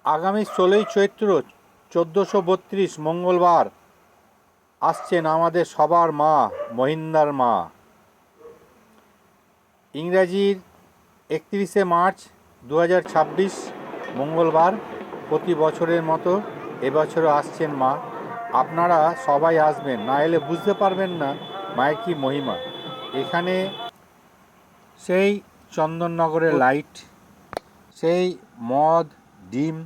আগামী 16ই চৈত্র 1432 মঙ্গলবার আসছেন আমাদের সবার মা, মহিন্দার মা। ইংরাজির 31শে মার্চ 2026 মঙ্গলবার প্রতি বছরের মতো এবছরও আসছেন মা। আপনারা সবাই আসবেন, না এলে বুঝতে পারবেন না মায়ের কি মহিমা। এখানে সেই চন্দননগরের লাইট, সেই মদ, ডিম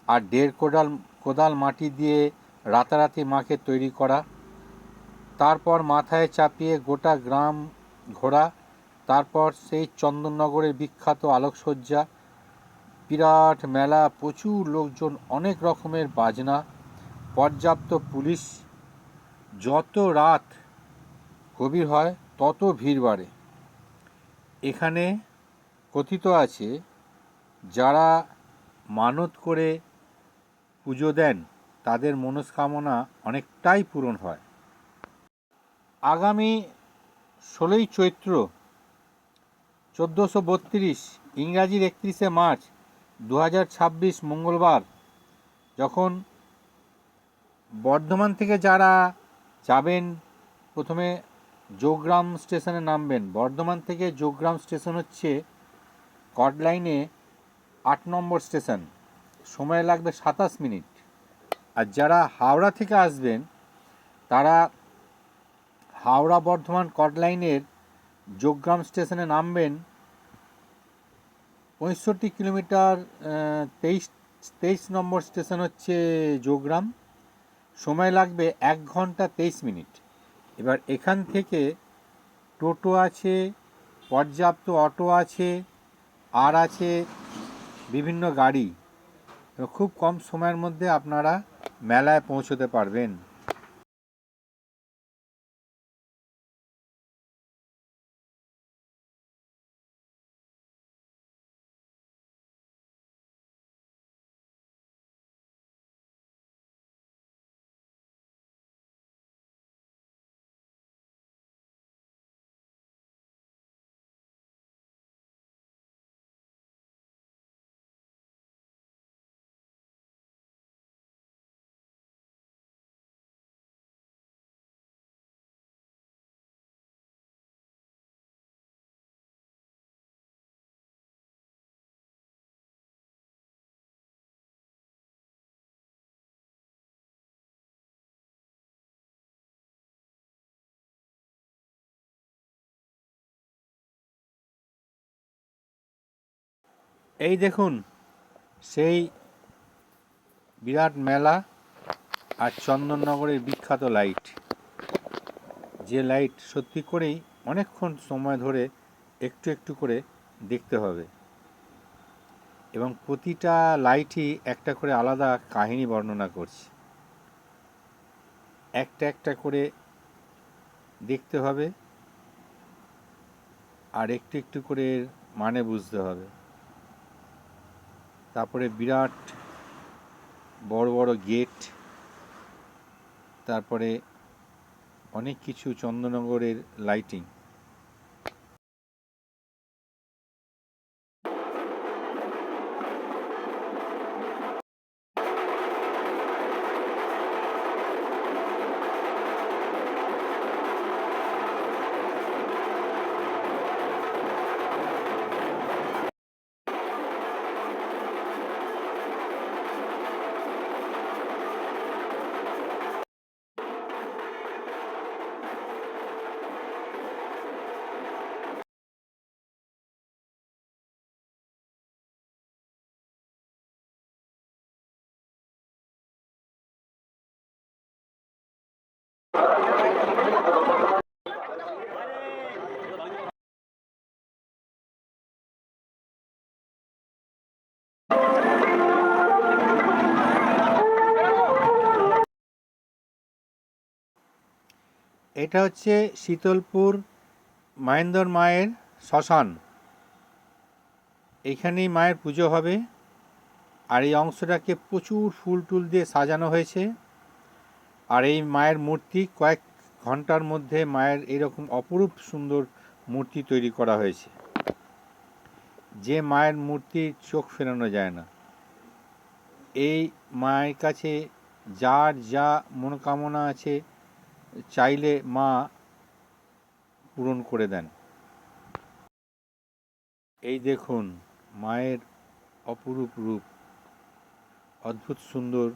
আর 1.5 কোদাল মাটি দিয়ে রাতারাতি মাকে তৈরি করা, তারপর মাথায় চাপিয়ে গোটা গ্রাম ঘোরা, তারপর সেই চন্দননগরের বিখ্যাত আলোকসজ্জা, বিরাট মেলা, প্রচুর লোকজন, অনেক রকমের বাজনা, পর্যাপ্ত পুলিশ। যত রাত গভীর হয় তত ভিড় বাড়ে। এখানে কথিত আছে, যারা মানত করে পুজো দেন তাদের মনস্কামনা অনেকটাই পূরণ হয়। আগামী 16ই চৈত্র 1432 ইংরাজির 31শে মার্চ 2026 মঙ্গলবার, যখন বর্ধমান থেকে যারা যাবেন প্রথমে যোগগ্রাম স্টেশনে নামবেন। বর্ধমান থেকে যোগগ্রাম স্টেশন হচ্ছে কট লাইনে 8 নম্বর স্টেশন, সময় লাগবে 27 মিনিট। আর যারা হাওড়া থেকে আসবেন তারা হাওড়া বর্ধমান কট লাইনের যোগগ্রাম স্টেশনে নামবেন। 65 কিলোমিটার, 23 নম্বর স্টেশন হচ্ছে যোগগ্রাম, সময় লাগবে 1 ঘন্টা 23 মিনিট। এবার এখান থেকে টোটো আছে, পর্যাপ্ত অটো আছে, আর আছে বিভিন্ন গাড়ি। খুব কম সময়ের মধ্যে আপনারা মেলায় পৌঁছতে পারবেন। এই দেখুন সেই বিরাট মেলা আর চন্দননগরের বিখ্যাত লাইট। যে লাইট সত্যি করেই অনেকক্ষণ সময় ধরে একটু একটু করে দেখতে হবে, এবং প্রতিটা লাইটই একটা করে আলাদা কাহিনী বর্ণনা করছে। একটা একটা করে দেখতে হবে আর একটু একটু করে মানে বুঝতে হবে। তারপরে বিরাট বড় বড় গেট, তারপরে অনেক কিছু চন্দননগরের লাইটিং। এটা হচ্ছে শীতলপুর মহেন্দ্র মায়ের শ্মশান। এইখানেই মায়ের পুজো হবে। আর এই অংশটাকে প্রচুর ফুল টুল দিয়ে সাজানো হয়েছে। আর এই মায়ের মূর্তি কয়েক ঘন্টার মধ্যে মায়ের এরকম অপরূপ সুন্দর মূর্তি তৈরি করা হয়েছে, যে মায়ের মূর্তির চোখ ফেরানো যায় না। এই মায়ের কাছে যার যা মনোকামনা আছে চাইলে মা পূরণ করে দেন। এই দেখুন মায়ের অপরূপ রূপ, অদ্ভুত সুন্দর।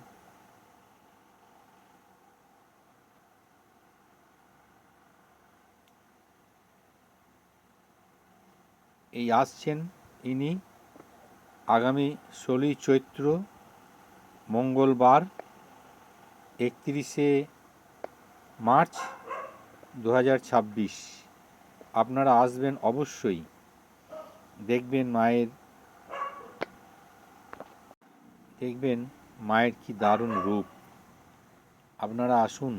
এই আসছেন ইনি আগামী 16ই চৈত্র মঙ্গলবার 31শে মার্চ 2026। আপনারা আসবেন অবশ্যই, দেখবেন মায়ের কি দারুণ রূপ। আপনারা আসুন।